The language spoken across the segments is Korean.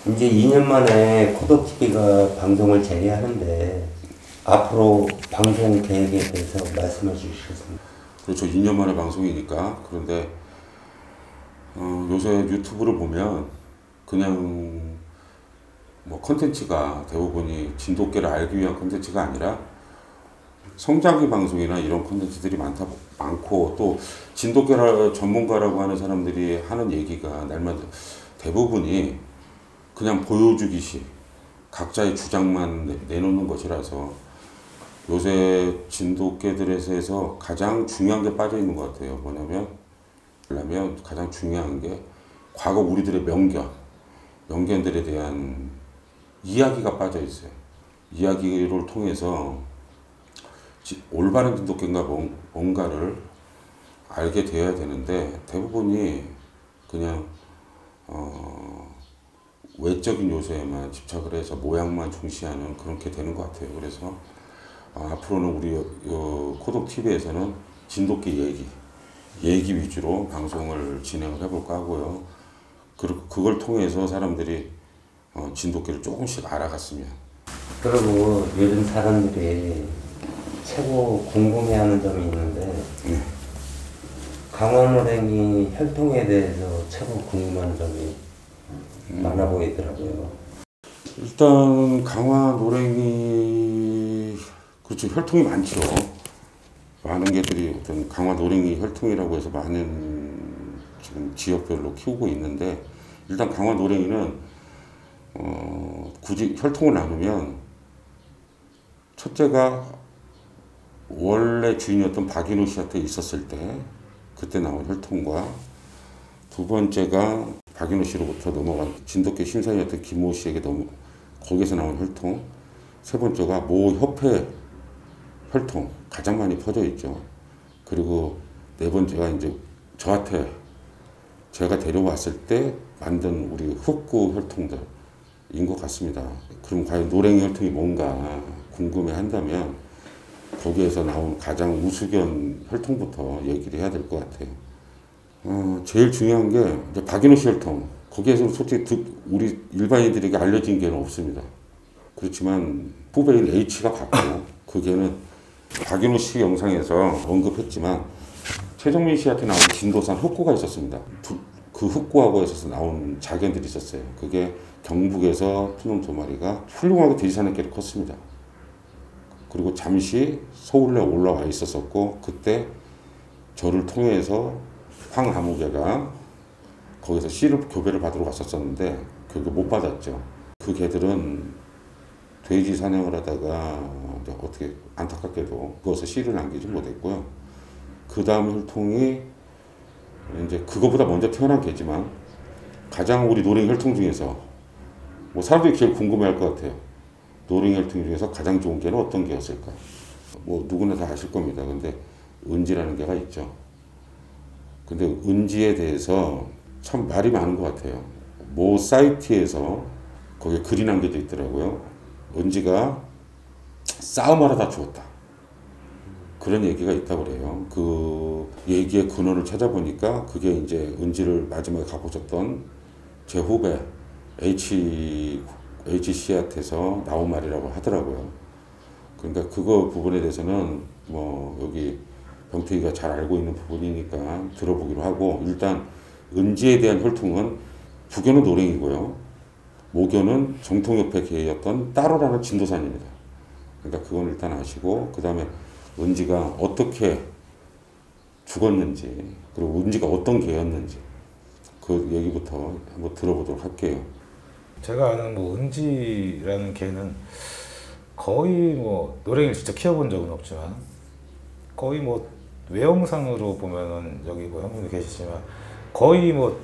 이제 2년 만에 코덕TV가 방송을 재개하는데 앞으로 방송 계획에 대해서 말씀해 주시겠습니다. 그렇죠. 2년 만에 방송이니까. 그런데 요새 유튜브를 보면 그냥 뭐 컨텐츠가 대부분이 진돗개를 알기 위한 컨텐츠가 아니라 성장기 방송이나 이런 컨텐츠들이 많고, 또 진돗개 전문가라고 하는 사람들이 하는 얘기가 날마다 대부분이 그냥 보여주기식 각자의 주장만 내놓는 것이라서 요새 진돗개들에서 가장 중요한 게 빠져 있는 것 같아요. 뭐냐면 가장 중요한 게 과거 우리들의 명견들에 대한 이야기가 빠져 있어요. 이야기를 통해서 올바른 진돗개인가 뭔가를 알게 되어야 되는데 대부분이 그냥 외적인 요소에만 집착을 해서 모양만 중시하는 그렇게 되는 것 같아요. 그래서 앞으로는 우리 코덕TV에서는 진돗개 얘기 위주로 방송을 진행을 해볼까 하고요. 그걸 통해서 사람들이 진돗개를 조금씩 알아갔으면. 그리고 요즘 사람들이 최고 궁금해하는 점이 있는데 강화노랭이 혈통에 대해서 최고 궁금한 점이 많아 보이더라고요. 일단 강화노랭이 그렇죠. 혈통이 많죠. 많은 개들이 어떤 강화노랭이 혈통이라고 해서 많은 지금 지역별로 키우고 있는데, 일단 강화노랭이는 굳이 혈통을 나누면 첫째가 원래 주인이었던 박인호 씨한테 있었을 때 그때 나온 혈통과, 두 번째가 박인호 씨로부터 넘어간 진돗개 신사이었던 김모 씨에게 거기서 나온 혈통, 세 번째가 모 협회 혈통 가장 많이 퍼져 있죠. 그리고 네 번째가 이제 저한테 제가 데려왔을 때 만든 우리 흑구 혈통들인 것 같습니다. 그럼 과연 노랭이 혈통이 뭔가 궁금해 한다면 거기에서 나온 가장 우수견 혈통부터 얘기를 해야 될 것 같아요. 제일 중요한 게 이제 박인호 씨 혈통. 거기에서 솔직히 우리 일반인들에게 알려진 개는 없습니다. 그렇지만 후배인 H가 봤고, 그 개는 박인호 씨 영상에서 언급했지만 최정민 씨한테 나온 진도산 흑구가 있었습니다. 그 흑구하고 해서 나온 자견들이 있었어요. 그게 경북에서 푸놈 두 마리가 훌륭하게 돼지사냥개를 컸습니다. 그리고 잠시 서울에 올라와 있었었고, 그때 저를 통해서 황아무개가 거기서 씨를 교배를 받으러 갔었었는데 그게 못 받았죠. 그 개들은 돼지 사냥을 하다가 이제 어떻게 안타깝게도 그것을 씨를 남기지 못했고요. 그 다음 혈통이 이제 그거보다 먼저 태어난 개지만 가장 우리 노랭이 혈통 중에서 뭐 사람들이 제일 궁금해할 것 같아요. 노랭이 혈통 중에서 가장 좋은 개는 어떤 개였을까? 뭐 누구나 다 아실 겁니다. 근데 은지라는 개가 있죠. 근데 은지에 대해서 참 말이 많은 것 같아요. 모 사이트에서 거기에 글이 남겨져 있더라고요. 은지가 싸움하러다 죽었다. 그런 얘기가 있다고 그래요. 그 얘기의 근원을 찾아보니까 그게 이제 은지를 마지막에 가보셨던 제 후배 H씨한테서 나온 말이라고 하더라고요. 그러니까 그거 부분에 대해서는 뭐 여기 병태기가 잘 알고 있는 부분이니까 들어보기로 하고, 일단 은지에 대한 혈통은 부견은 노랭이고요. 모견은 정통협회 개였던 따로라는 진도산입니다. 그러니까 그건 일단 아시고, 그 다음에 은지가 어떻게 죽었는지, 그리고 은지가 어떤 개였는지 그 얘기부터 한번 들어보도록 할게요. 제가 아는 뭐 은지라는 개는 거의 뭐 노랭이를 직접 키워본 적은 없지만 거의 뭐 외형상으로 보면은 여기 뭐 형님도 계시지만 거의 뭐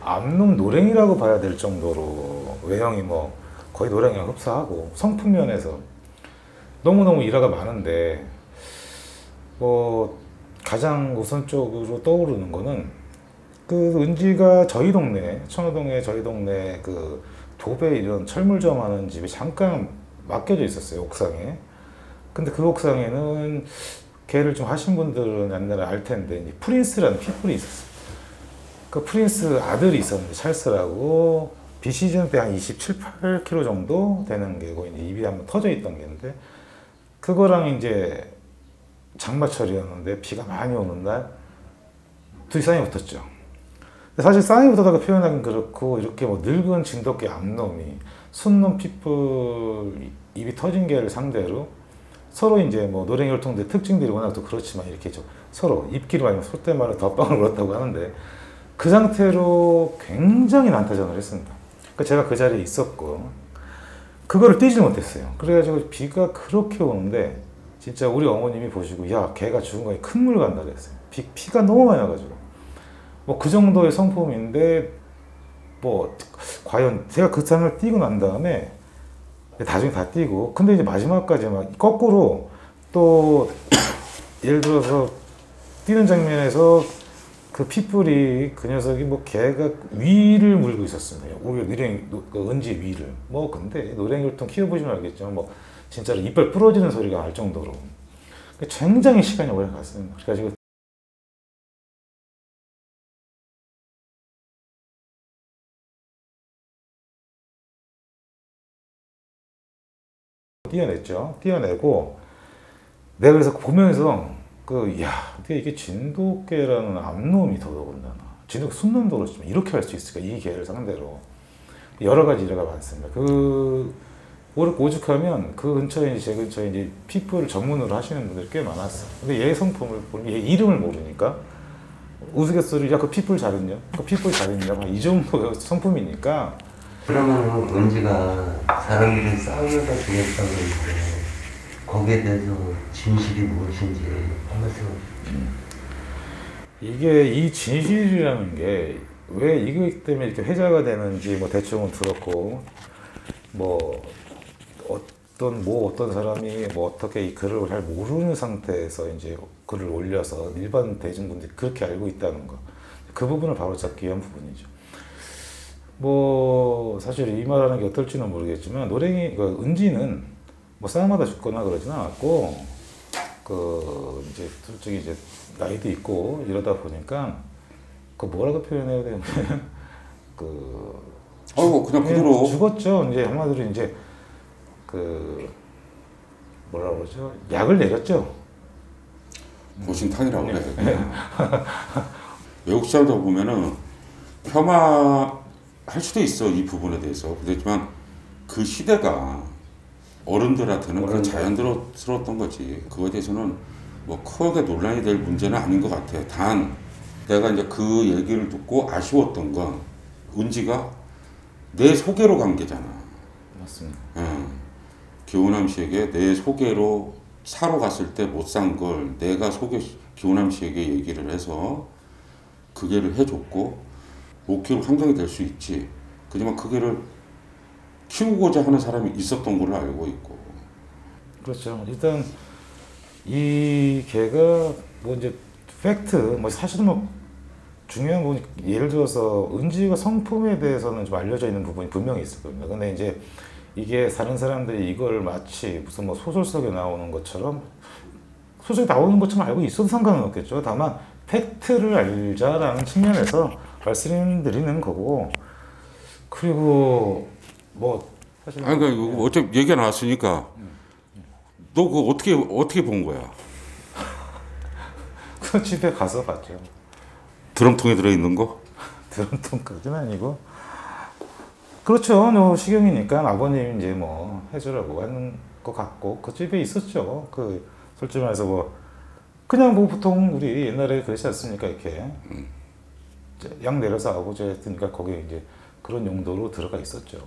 암놈 노랭이라고 봐야 될 정도로 외형이 뭐 거의 노랭이랑 흡사하고 성품 면에서 너무너무 일화가 많은데, 뭐 가장 우선적으로 떠오르는 거는 그 은지가 저희 동네 천호동에 저희 동네 그 도배 이런 철물점 하는 집에 잠깐 맡겨져 있었어요, 옥상에. 근데 그 옥상에는 개를 좀 하신 분들은 옛날에 알 텐데 프린스라는 핏불이 있었어요. 그 프린스 아들이 있었는데 찰스라고, 비시즌 때 한 27, 8kg 정도 되는 게고 이제 입이 한번 터져 있던 게 있는데 그거랑 이제 장마철이었는데 비가 많이 오는 날 둘이 쌍이 붙었죠. 근데 사실 쌍이 붙었다고 표현하긴 그렇고 이렇게 뭐 늙은 진돗개 암놈이 순놈 핏불 입이 터진 개를 상대로 서로 이제 뭐 노랭이 혈통의 특징들이 워낙 또 그렇지만 이렇게 좀 서로 입기로 아니면 솔대말로 덧방을 물었다고 하는데 그 상태로 굉장히 난타전을 했습니다. 그러니까 제가 그 자리에 있었고 그거를 뛰지 못했어요. 그래가지고 비가 그렇게 오는데 진짜 우리 어머님이 보시고 야 걔가 죽은 거에 큰 물 간다 그랬어요. 피가 너무 많이 나가지고 뭐 그 정도의 성품인데 뭐 과연 제가 그 상을 뛰고 난 다음에 나중에 다 뛰고 근데 이제 마지막까지 막 거꾸로 또 예를 들어서 뛰는 장면에서 그 핏불이 그 녀석이 뭐 걔가 위를 물고 있었습니다. 오히려 그 은지 위를 뭐 근데 노랭이혈통 키워보시면 알겠지만 뭐 진짜로 이빨 부러지는 소리가 날 정도로 굉장히 시간이 오래 갔습니다. 그래가지고 뛰어냈죠. 뛰어내고 내가 그래서 보면서 이게 진돗개라는 암놈이 더더군다나 진돗개 순놈도 그렇지만 이렇게 할 수 있을까 이 개를 상대로 여러 가지 일화가 많습니다. 오죽하면 그 근처에 제 근처에 이제 핏불을 전문으로 하시는 분들이 꽤 많았어요. 근데 얘 성품을 보면 얘 이름을 모르니까 우스갯소리 야 그 핏불 잘했냐? 그 핏불 잘했냐? 이 정도 성품이니까. 그러면 은지가 사람들이 싸우려다 죽였다고 했는데 거기에 대해서 진실이 무엇인지 한 말씀. 이게 이 진실이라는 게 왜 이것 때문에 이렇게 회자가 되는지 뭐 대충은 들었고 뭐 어떤 사람이 뭐 어떻게 이 글을 잘 모르는 상태에서 이제 글을 올려서 일반 대중분들이 그렇게 알고 있다는 거 그 부분을 바로 잡기 위한 부분이죠. 뭐 사실 이 말하는 게 어떨지는 모르겠지만 은지는 뭐 싸움하다 죽거나 그러진 않았고 이제 솔직히 이제 나이도 있고 이러다 보니까 뭐라고 표현해야 되는데 그냥 그대로 죽었죠. 이제 한마디로 이제 뭐라고 그러죠? 약을 내렸죠. 보신탕이라고 그래. 외국 사람들 보면은 폄하할 수도 있어 이 부분에 대해서. 그렇지만 그 시대가 어른들한테는 그런 자연스러웠던 거지. 그거에 대해서는 뭐 크게 논란이 될 문제는 아닌 것 같아. 단 내가 이제 그 얘기를 듣고 아쉬웠던 건 은지가 내 소개로 간 게잖아. 맞습니다. 기호남 씨에게 내 소개로 사러 갔을 때 못 산 걸 내가 기호남 씨에게 얘기를 해서 그 개를 해줬고 못 키우고 함정이 될 수 있지. 그지만 그 개를 키우고자 하는 사람이 있었던 걸로 알고 있고. 그렇죠. 일단 이 개가 뭐 이제 팩트 뭐 사실은 뭐 중요한 부분이 예를 들어서 은지가 성품에 대해서는 좀 알려져 있는 부분이 분명히 있을 겁니다. 근데 이제 이게 다른 사람들이 이걸 마치 무슨 뭐 소설 속에 나오는 것처럼 소설에 나오는 것처럼 알고 있어도 상관은 없겠죠. 다만 팩트를 알자라는 측면에서 말씀드리는 거고. 그리고 뭐 사실 그러니까 어차피 얘기가 나왔으니까 너 그거 어떻게 본 거야? 그 집에 가서 봤죠. 드럼통에 들어있는 거? 드럼통까지는 아니고 그렇죠. 뭐 식용이니까 아버님 이제 뭐 해주라고 하는 것 같고 그 집에 있었죠. 솔직히 말해서 뭐 그냥 뭐 보통 우리 옛날에 그랬지 않습니까? 이렇게 양 내려서 아버지 했으니까 거기에 이제 그런 용도로 들어가 있었죠.